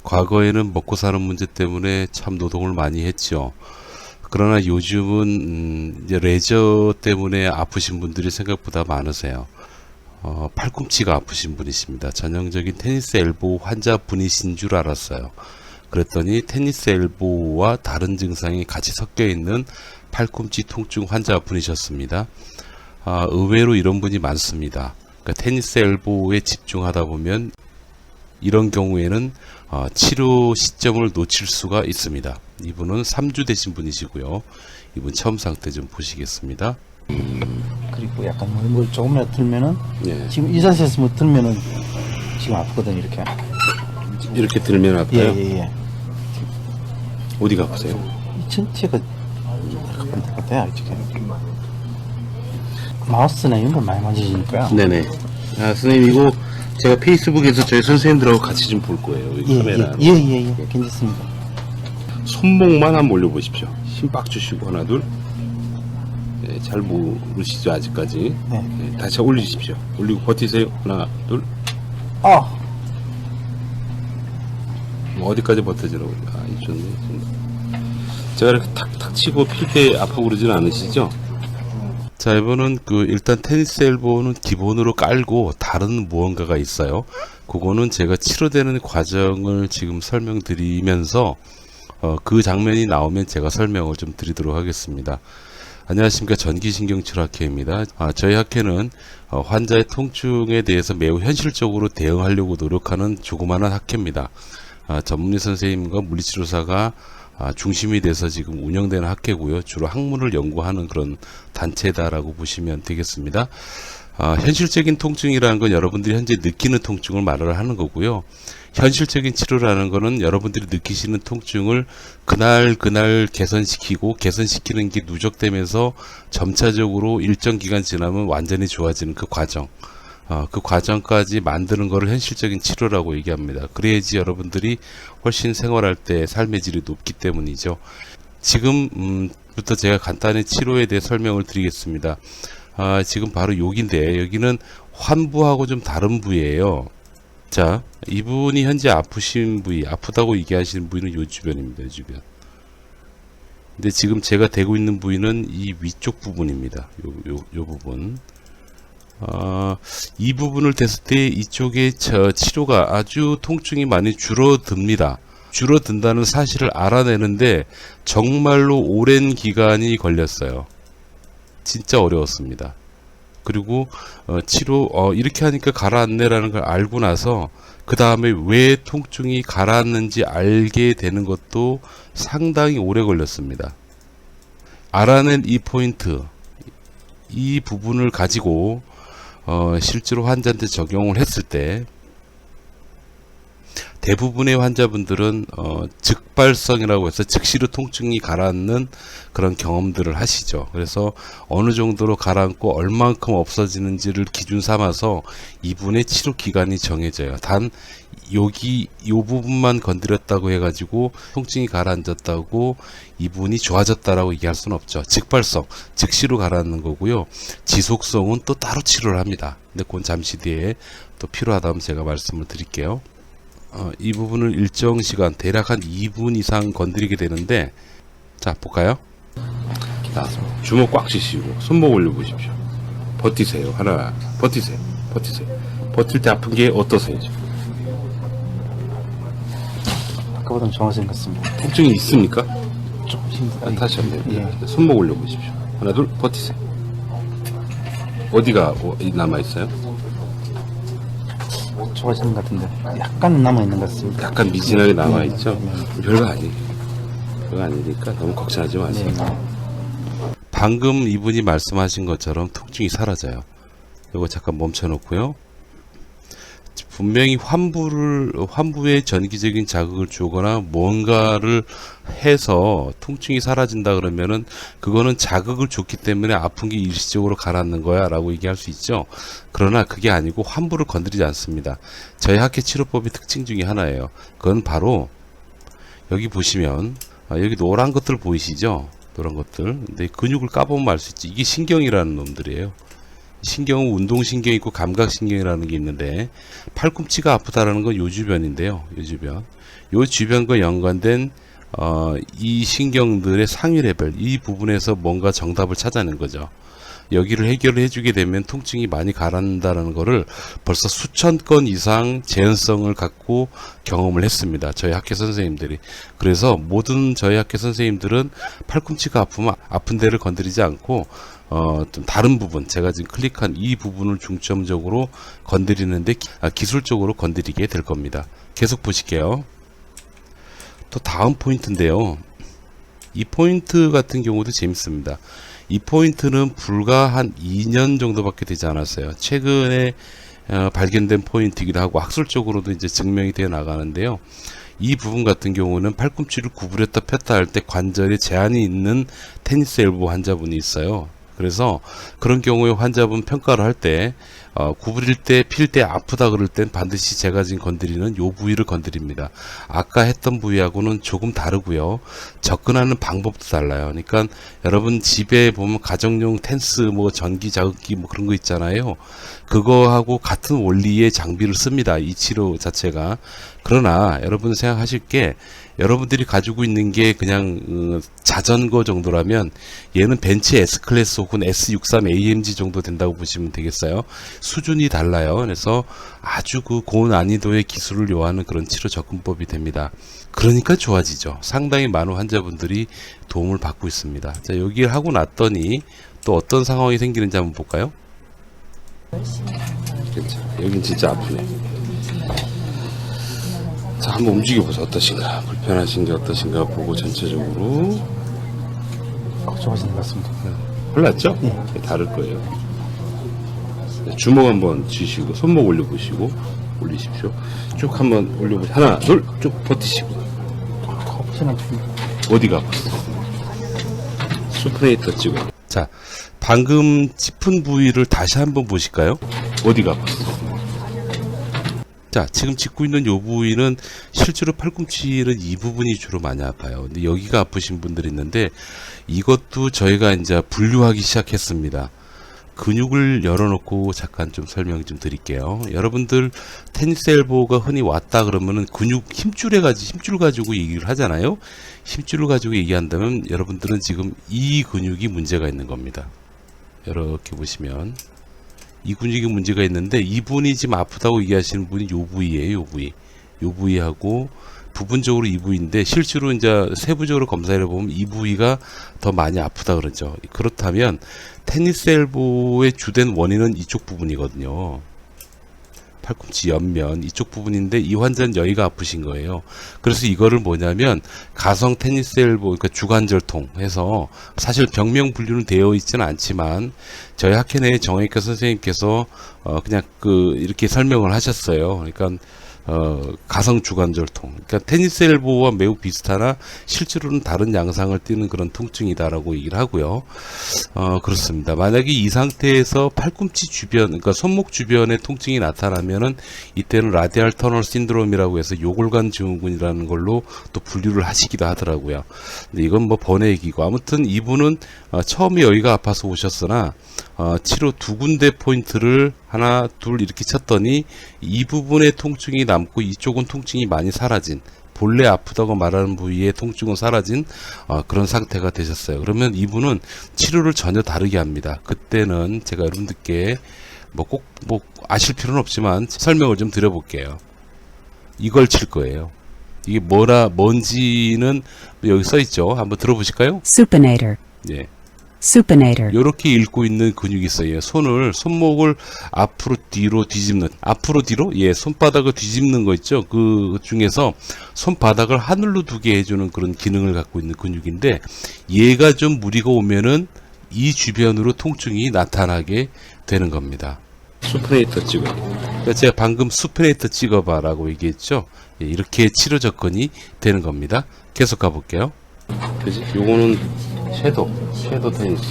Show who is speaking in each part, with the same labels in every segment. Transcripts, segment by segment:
Speaker 1: 과거에는 먹고 사는 문제 때문에 참 노동을 많이 했죠. 그러나 요즘은 이제 레저 때문에 아프신 분들이 생각보다 많으세요. 팔꿈치가 아프신 분이십니다. 전형적인 테니스 엘보 환자분이신 줄 알았어요. 그랬더니 테니스 엘보와 다른 증상이 같이 섞여 있는 팔꿈치 통증 환자분이셨습니다. 의외로 이런 분이 많습니다. 그러니까 테니스 엘보에 집중하다 보면 이런 경우에는 치료 시점을 놓칠 수가 있습니다. 이분은 3주 되신 분이시고요. 이분 처음 상태 좀 보시겠습니다.
Speaker 2: 그리고 약간 뭘 조금이라도 들면은
Speaker 1: 예.
Speaker 2: 지금 이 자세에서 뭐 들면은 지금 아프거든 이렇게.
Speaker 1: 이렇게 들면 아파요?
Speaker 2: 예.
Speaker 1: 어디가 아프세요?
Speaker 2: 이 전체가 같아요 이렇게. 마우스나 이런 걸 많이 만지시니까요.
Speaker 1: 네네. 선생님 이거 제가 페이스북에서 저희 선생님들하고 같이 좀 볼 거예요. 이 카메라.
Speaker 2: 예. 괜찮습니다.
Speaker 1: 손목만 한번 올려보십시오. 힘 빡 주시고 하나 둘. 네, 잘 모르시죠 아직까지.
Speaker 2: 네.
Speaker 1: 네, 다시 올리십시오. 올리고 버티세요. 하나 둘. 어디까지 버텨지라고. 이쪽네. 제가 이렇게 탁탁 치고 필패 아프고 그러진 않으시죠? 자, 이번은 일단 테니스 엘보는 기본으로 깔고 다른 무언가가 있어요. 그거는 제가 치료되는 과정을 지금 설명드리면서 그 장면이 나오면 제가 설명을 좀 드리도록 하겠습니다. 안녕하십니까. 전기신경치료학회입니다. 저희 학회는 환자의 통증에 대해서 매우 현실적으로 대응하려고 노력하는 조그마한 학회입니다. 전문의 선생님과 물리치료사가 중심이 돼서 지금 운영되는 학회고요. 주로 학문을 연구하는 그런 단체다라고 보시면 되겠습니다. 현실적인 통증이라는 건 여러분들이 현재 느끼는 통증을 말을 하는 거고요. 현실적인 치료라는 거는 여러분들이 느끼시는 통증을 그날 개선시키고 개선시키는 게 누적되면서 점차적으로 일정 기간 지나면 완전히 좋아지는 그 과정. 그 과정까지 만드는 것을 현실적인 치료라고 얘기합니다. 그래야지 여러분들이 훨씬 생활할 때 삶의 질이 높기 때문이죠. 지금부터 제가 간단히 치료에 대해 설명을 드리겠습니다. 지금 바로 여기인데 여기는 환부하고 좀 다른 부위예요. 자, 이분이 현재 아프신 부위, 아프다고 얘기하시는 부위는 요 주변입니다. 요 주변. 근데 지금 제가 대고 있는 부위는 이 위쪽 부분입니다. 요 부분. 이 부분을 댔을 때 이쪽에 치료가 아주 통증이 많이 줄어듭니다. 줄어든다는 사실을 알아내는데 정말로 오랜 기간이 걸렸어요. 진짜 어려웠습니다. 그리고 치료 이렇게 하니까 가라앉네라는 걸 알고 나서 그 다음에 왜 통증이 가라앉는지 알게 되는 것도 상당히 오래 걸렸습니다. 알아낸 이 포인트, 이 부분을 가지고 실제로 환자한테 적용을 했을 때 대부분의 환자분들은 즉발성이라고 해서 즉시로 통증이 가라앉는 그런 경험들을 하시죠. 그래서 어느 정도로 가라앉고 얼만큼 없어지는지를 기준 삼아서 이분의 치료 기간이 정해져요. 단 여기 요 부분만 건드렸다고 해가지고 통증이 가라앉았다고 이분이 좋아졌다라고 얘기할 수는 없죠. 즉발성, 즉시로 가라앉는 거고요. 지속성은 또 따로 치료를 합니다. 근데 그건 잠시 뒤에 또 필요하다면 제가 말씀을 드릴게요. 이 부분을 일정 시간 대략 한 2분 이상 건드리게 되는데, 자 볼까요? 자, 주먹 꽉 쥐시고 손목 올려 보십시오. 버티세요. 하나, 버티세요. 버틸 때 아픈 게 어떠세요?
Speaker 2: 아까보다는 좋아진 것 같습니다.
Speaker 1: 통증이 있습니까?
Speaker 2: 좀 힘들어요.
Speaker 1: 다시 한번
Speaker 2: 예.
Speaker 1: 손목 올려 보십시오. 하나, 둘, 버티세요. 어디가 남아 있어요?
Speaker 2: 좋아지는 것 같은데 약간 남아있는 것 같습니다.
Speaker 1: 약간 미진하게 남아 있죠.
Speaker 2: 네.
Speaker 1: 별거 아니에요. 별거 아니니까 너무 걱정하지 마세요.
Speaker 2: 네.
Speaker 1: 방금 이분이 말씀하신 것처럼 통증이 사라져요. 이거 잠깐 멈춰놓고요. 분명히 환부에 전기적인 자극을 주거나 뭔가를 해서 통증이 사라진다 그러면은 그거는 자극을 줬기 때문에 아픈 게 일시적으로 가라앉는 거야 라고 얘기할 수 있죠. 그러나 그게 아니고 환부를 건드리지 않습니다. 저희 학회 치료법의 특징 중에 하나예요. 그건 바로 여기 보시면 여기 노란 것들 보이시죠? 노란 것들. 근데 근육을 까보면 알 수 있지. 이게 신경이라는 놈들이에요. 신경은 운동신경이 있고 감각신경이라는 게 있는데 팔꿈치가 아프다라는 건 요 주변인데요. 요 주변과 연관된 이 신경들의 상위 레벨, 이 부분에서 뭔가 정답을 찾아낸 거죠. 여기를 해결을 해주게 되면 통증이 많이 가라앉는다는 거를 벌써 수천 건 이상 재현성을 갖고 경험을 했습니다. 저희 학교 선생님들이. 그래서 모든 저희 학교 선생님들은 팔꿈치가 아프면 아픈 데를 건드리지 않고 좀 다른 부분, 제가 지금 클릭한 이 부분을 중점적으로 건드리는데 기술적으로 건드리게 될 겁니다. 계속 보실게요. 또 다음 포인트인데요. 이 포인트 같은 경우도 재밌습니다. 이 포인트는 불과 한 2년 정도밖에 되지 않았어요. 최근에 발견된 포인트이기도 하고 학술적으로도 이제 증명이 되어 나가는데요. 이 부분 같은 경우는 팔꿈치를 구부렸다 폈다 할 때 관절에 제한이 있는 테니스 엘보 환자분이 있어요. 그래서 그런 경우에 환자분 평가를 할 때 구부릴 때 필 때 아프다 그럴 땐 반드시 제가 지금 건드리는 요 부위를 건드립니다. 아까 했던 부위하고는 조금 다르고요. 접근하는 방법도 달라요. 그러니까 여러분 집에 보면 가정용 텐스 뭐 전기 자극기 뭐 그런 거 있잖아요. 그거하고 같은 원리의 장비를 씁니다. 이 치료 자체가. 그러나 여러분 생각하실 게 여러분들이 가지고 있는 게 그냥 자전거 정도라면 얘는 벤츠 S클래스 혹은 S63 AMG 정도 된다고 보시면 되겠어요. 수준이 달라요. 그래서 아주 그 고난이도의 기술을 요하는 그런 치료 접근법이 됩니다. 그러니까 좋아지죠. 상당히 많은 환자분들이 도움을 받고 있습니다. 자, 여기를 하고 났더니 또 어떤 상황이 생기는지 한번 볼까요? 괜찮아. 여긴 진짜 아프네. 자, 한번 움직여보세요. 어떠신가? 불편하신 게 어떠신가 보고 전체적으로.
Speaker 2: 좋아지는 것 같습니다.
Speaker 1: 몰랐죠?
Speaker 2: 네.
Speaker 1: 다를 거예요. 주먹 한번 쥐시고 손목 올려보시고 올리십시오. 쭉 한번 올려보시고 하나 둘 쭉 버티시고.
Speaker 2: 커피는
Speaker 1: 어디가 아팠어? 수프레이터 찍어. 자, 방금 짚은 부위를 다시 한번 보실까요? 어디가 아팠어? 자, 지금 짚고 있는 요 부위는 실제로 팔꿈치는 이 부분이 주로 많이 아파요. 근데 여기가 아프신 분들이 있는데 이것도 저희가 이제 분류하기 시작했습니다. 근육을 열어놓고 잠깐 좀 설명 좀 드릴게요. 여러분들 테니스 엘보가 흔히 왔다 그러면은 근육 힘줄 가지고 얘기를 하잖아요. 힘줄을 가지고 얘기한다면 여러분들은 지금 이 근육이 문제가 있는 겁니다. 이렇게 보시면 이 근육이 문제가 있는데 이분이 지금 아프다고 얘기하시는 분이 요 부위예요. 요 부위. 요 부위하고 부분적으로 이 부위인데 실제로 이제 세부적으로 검사를 보면 이 부위가 더 많이 아프다 그러죠. 그렇다면 테니스 엘보의 주된 원인은 이쪽 부분이거든요. 팔꿈치 옆면 이쪽 부분인데 이 환자는 여기가 아프신 거예요. 그래서 이거를 뭐냐면 가성 테니스 엘보, 그러니까 주관절통 해서 사실 병명 분류는 되어 있지는 않지만 저희 학회 내 정형외과 선생님께서 그냥 이렇게 설명을 하셨어요. 그러니까 가성 주관절통. 그러니까 테니스 엘보와 매우 비슷하나 실제로는 다른 양상을 띠는 그런 통증이다라고 얘기를 하고요. 그렇습니다. 만약에 이 상태에서 팔꿈치 주변, 그러니까 손목 주변에 통증이 나타나면은 이때는 라디알 터널 신드롬이라고 해서 요골관 증후군이라는 걸로 또 분류를 하시기도 하더라고요. 근데 이건 뭐 번외 얘기고 아무튼 이분은 처음에 여기가 아파서 오셨으나 치료 두 군데 포인트를 하나 둘 이렇게 쳤더니 이 부분의 통증이 남고 이쪽은 통증이 많이 사라진, 본래 아프다고 말하는 부위의 통증은 사라진 그런 상태가 되셨어요. 그러면 이분은 치료를 전혀 다르게 합니다. 그때는 제가 여러분들께 꼭 아실 필요는 없지만 설명을 좀 드려볼게요. 이걸 칠 거예요. 이게 뭔지는 여기 써 있죠. 한번 들어보실까요?
Speaker 3: supinator,
Speaker 1: 예.
Speaker 3: supinator,
Speaker 1: 요렇게 읽고 있는 근육이 있어요. 손목을 앞으로 뒤로 뒤집는, 앞으로 뒤로? 예, 손바닥을 뒤집는 거 있죠. 그 중에서 손바닥을 하늘로 두게 해주는 그런 기능을 갖고 있는 근육인데, 얘가 좀 무리가 오면은 이 주변으로 통증이 나타나게 되는 겁니다. 수프레이터 찍어. 그러니까 제가 방금 수프레이터 찍어봐라고 얘기했죠. 예, 이렇게 치료 접근이 되는 겁니다. 계속 가볼게요. 그지? 요거는 섀도우 테니스.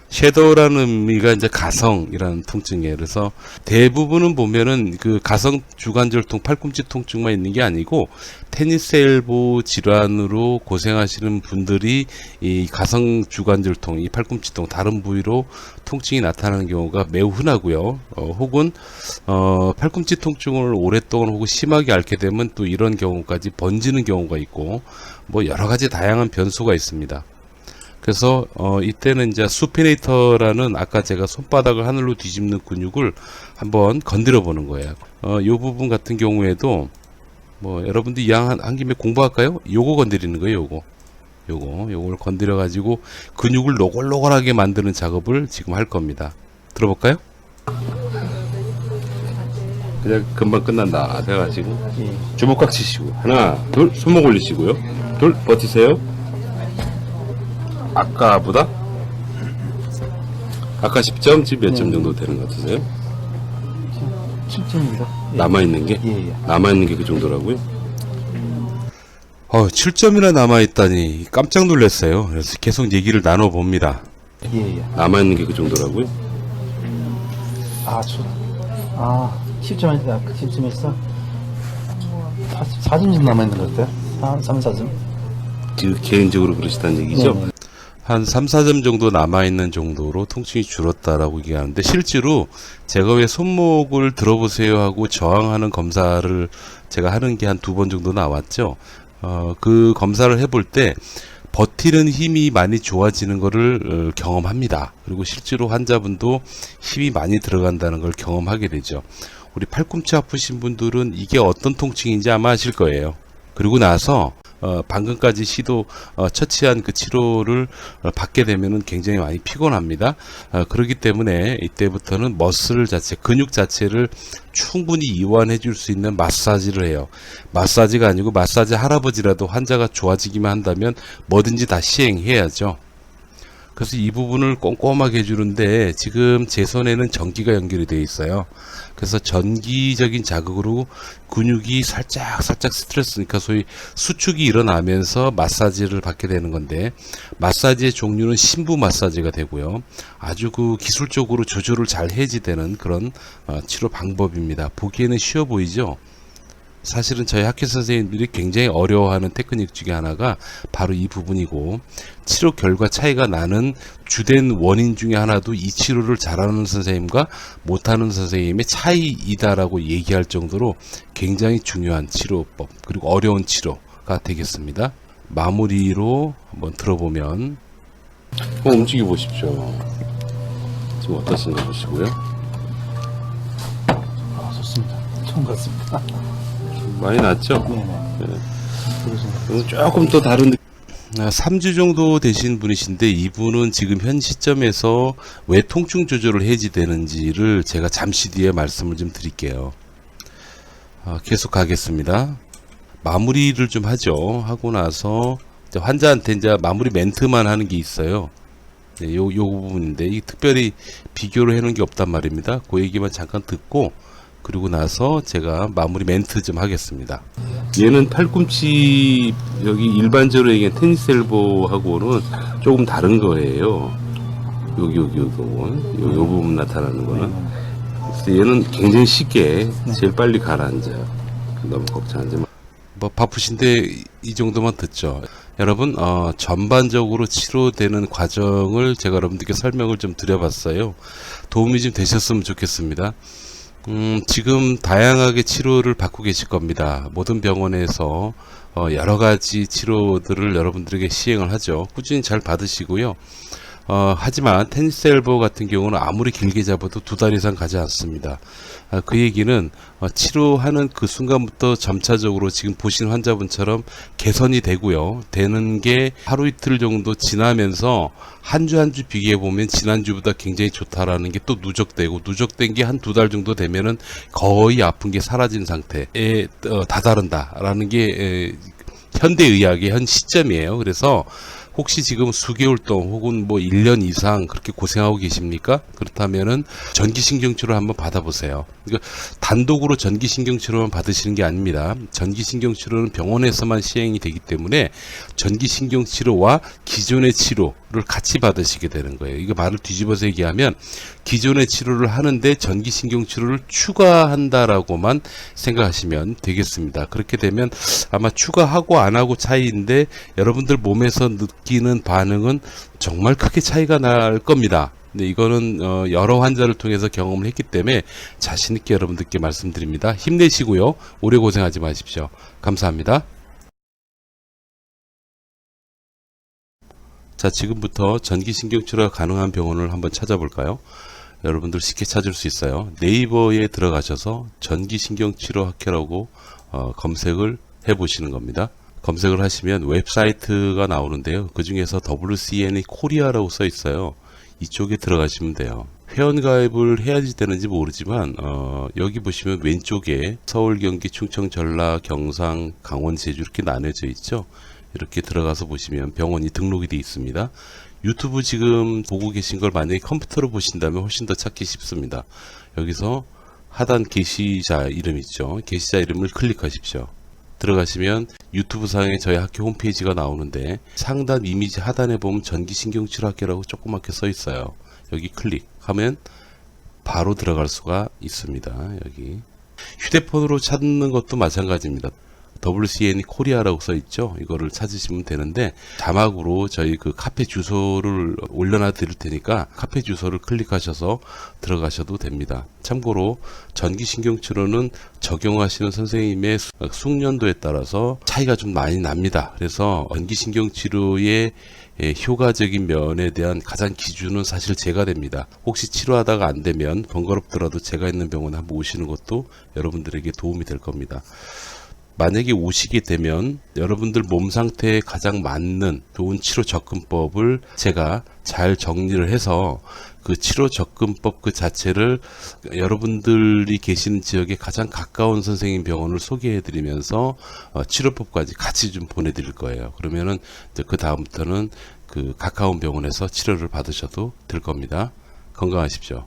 Speaker 1: 섀도우라는 의미가 이제 가성이라는 통증이에요. 그래서 대부분은 보면은 그 가성 주관절통, 팔꿈치 통증만 있는 게 아니고 테니스 엘보 질환으로 고생하시는 분들이 이 가성 주관절통, 이 팔꿈치통 다른 부위로 통증이 나타나는 경우가 매우 흔하고요. 혹은 팔꿈치 통증을 오랫동안 혹은 심하게 앓게 되면 또 이런 경우까지 번지는 경우가 있고 뭐 여러 가지 다양한 변수가 있습니다. 그래서 이때는 이제 수피네이터라는 아까 제가 손바닥을 하늘로 뒤집는 근육을 한번 건드려 보는 거예요. 이 부분 같은 경우에도 뭐 여러분들 이왕 한 김에 공부할까요? 요거 건드리는 거예요. 요걸 건드려 가지고 근육을 노골노골하게 만드는 작업을 지금 할 겁니다. 들어볼까요? 그냥 금방 끝난다 돼가지고 주먹 꽉 치시고 하나 둘 손목 올리시고요. 둘 버티세요. 아까보다? 아까 10점? 지금 몇 점 정도 되는 것 같으세요?
Speaker 2: 7점입니다.
Speaker 1: 남아있는 게?
Speaker 2: 예.
Speaker 1: 남아있는 게 그 정도라고요? 7점이나 남아있다니 깜짝 놀랐어요. 그래서 계속 얘기를 나눠봅니다.
Speaker 2: 예.
Speaker 1: 남아있는 게 그 정도라고요?
Speaker 2: 10점 했다. 아까 10점 했어. 4점 남아있는 것 같아요. 3, 4점.
Speaker 1: 지금 개인적으로 그러시다는 얘기죠?
Speaker 2: 네.
Speaker 1: 한 3, 4점 정도 남아있는 정도로 통증이 줄었다라고 얘기하는데 실제로 제가 왜 손목을 들어보세요 하고 저항하는 검사를 제가 하는 게 한 2번 정도 나왔죠. 그 검사를 해볼 때 버티는 힘이 많이 좋아지는 것을 경험합니다. 그리고 실제로 환자분도 힘이 많이 들어간다는 걸 경험하게 되죠. 우리 팔꿈치 아프신 분들은 이게 어떤 통증인지 아마 아실 거예요. 그리고 나서 방금까지 처치한 그 치료를 받게 되면은 굉장히 많이 피곤합니다. 그렇기 때문에 이때부터는 머슬 자체, 근육 자체를 충분히 이완해 줄 수 있는 마사지를 해요. 마사지가 아니고 마사지 할아버지라도 환자가 좋아지기만 한다면 뭐든지 다 시행해야죠. 그래서 이 부분을 꼼꼼하게 해주는데 지금 제 손에는 전기가 연결이 되어 있어요. 그래서 전기적인 자극으로 근육이 살짝 스트레스니까 소위 수축이 일어나면서 마사지를 받게 되는 건데 마사지의 종류는 심부 마사지가 되고요. 아주 그 기술적으로 조절을 잘 해지되는 그런 치료 방법입니다. 보기에는 쉬워 보이죠? 사실은 저희 학교 선생님들이 굉장히 어려워하는 테크닉 중에 하나가 바로 이 부분이고 치료 결과 차이가 나는 주된 원인 중에 하나도 이 치료를 잘하는 선생님과 못하는 선생님의 차이이다라고 얘기할 정도로 굉장히 중요한 치료법 그리고 어려운 치료가 되겠습니다. 마무리로 한번 들어보면 움직여 보십시오. 지금 어떠신가 보시고요.
Speaker 2: 좋습니다. 처음 같습니다.
Speaker 1: 많이 낫죠?
Speaker 2: 네네.
Speaker 1: 조금 또 다른 3주 정도 되신 분이신데 이분은 지금 현 시점에서 왜 통증 조절을 해지되는지를 제가 잠시 뒤에 말씀을 좀 드릴게요. 계속 가겠습니다. 마무리를 좀 하죠. 하고 나서 이제 환자한테 이제 마무리 멘트만 하는 게 있어요. 네, 요 부분인데 이 특별히 비교를 해놓은 게 없단 말입니다. 그 얘기만 잠깐 듣고 그리고 나서 제가 마무리 멘트 좀 하겠습니다. 얘는 팔꿈치 여기 일반적으로 얘기하는 테니스 엘보하고는 조금 다른 거예요. 여기 요 부분 나타나는 거는. 그래서 얘는 굉장히 쉽게 제일 빨리 가라앉아요. 너무 걱정하지 마. 뭐 바쁘신데 이 정도만 듣죠. 여러분 전반적으로 치료되는 과정을 제가 여러분들께 설명을 좀 드려봤어요. 도움이 좀 되셨으면 좋겠습니다. 지금 다양하게 치료를 받고 계실 겁니다. 모든 병원에서 여러 가지 치료들을 여러분들에게 시행을 하죠. 꾸준히 잘 받으시고요. 하지만 테니스 엘보 같은 경우는 아무리 길게 잡아도 2달 이상 가지 않습니다. 그 얘기는 치료하는 그 순간부터 점차적으로 지금 보신 환자분처럼 개선이 되고요. 되는 게 하루 이틀 정도 지나면서 한 주 한 주 비교해 보면 지난주보다 굉장히 좋다라는 게 또 누적되고 누적된 게 한 2달 정도 되면은 거의 아픈 게 사라진 상태에 다다른다라는 게 현대의학의 현 시점이에요. 그래서 혹시 지금 수개월 동안 혹은 뭐 1년 이상 그렇게 고생하고 계십니까? 그렇다면은 전기신경치료 한번 받아보세요. 그러니까 단독으로 전기신경치료만 받으시는 게 아닙니다. 전기신경치료는 병원에서만 시행이 되기 때문에 전기신경치료와 기존의 치료 같이 받으시게 되는 거예요. 이거 말을 뒤집어서 얘기하면 기존의 치료를 하는데 전기신경 치료를 추가한다라고만 생각하시면 되겠습니다. 그렇게 되면 아마 추가하고 안 하고 차이인데 여러분들 몸에서 느끼는 반응은 정말 크게 차이가 날 겁니다. 근데 이거는 여러 환자를 통해서 경험을 했기 때문에 자신 있게 여러분들께 말씀드립니다. 힘내시고요. 오래 고생하지 마십시오. 감사합니다. 자, 지금부터 전기신경치료가 가능한 병원을 한번 찾아볼까요? 여러분들 쉽게 찾을 수 있어요. 네이버에 들어가셔서 전기신경치료학회라고 검색을 해보시는 겁니다. 검색을 하시면 웹사이트가 나오는데요. 그 중에서 WCN이 코리아라고 써 있어요. 이쪽에 들어가시면 돼요. 회원가입을 해야지 되는지 모르지만 여기 보시면 왼쪽에 서울, 경기, 충청, 전라, 경상, 강원, 제주 이렇게 나눠져 있죠. 이렇게 들어가서 보시면 병원이 등록이 되어 있습니다. 유튜브 지금 보고 계신 걸 만약에 컴퓨터로 보신다면 훨씬 더 찾기 쉽습니다. 여기서 하단 게시자 이름 있죠. 게시자 이름을 클릭하십시오. 들어가시면 유튜브 상에 저희 학교 홈페이지가 나오는데 상단 이미지 하단에 보면 전기신경치료학회라고 조그맣게 써 있어요. 여기 클릭하면 바로 들어갈 수가 있습니다. 여기 휴대폰으로 찾는 것도 마찬가지입니다. WCN 코리아라고 써 있죠. 이거를 찾으시면 되는데 자막으로 저희 그 카페 주소를 올려놔 드릴 테니까 카페 주소를 클릭하셔서 들어가셔도 됩니다. 참고로 전기신경치료는 적용하시는 선생님의 숙련도에 따라서 차이가 좀 많이 납니다. 그래서 전기신경치료의 효과적인 면에 대한 가장 기준은 사실 제가 됩니다. 혹시 치료하다가 안 되면 번거롭더라도 제가 있는 병원에 한번 오시는 것도 여러분들에게 도움이 될 겁니다. 만약에 오시게 되면 여러분들 몸 상태에 가장 맞는 좋은 치료 접근법을 제가 잘 정리를 해서 그 치료 접근법 그 자체를 여러분들이 계시는 지역에 가장 가까운 선생님 병원을 소개해 드리면서 치료법까지 같이 좀 보내드릴 거예요. 그러면은 이제 그 다음부터는 그 가까운 병원에서 치료를 받으셔도 될 겁니다. 건강하십시오.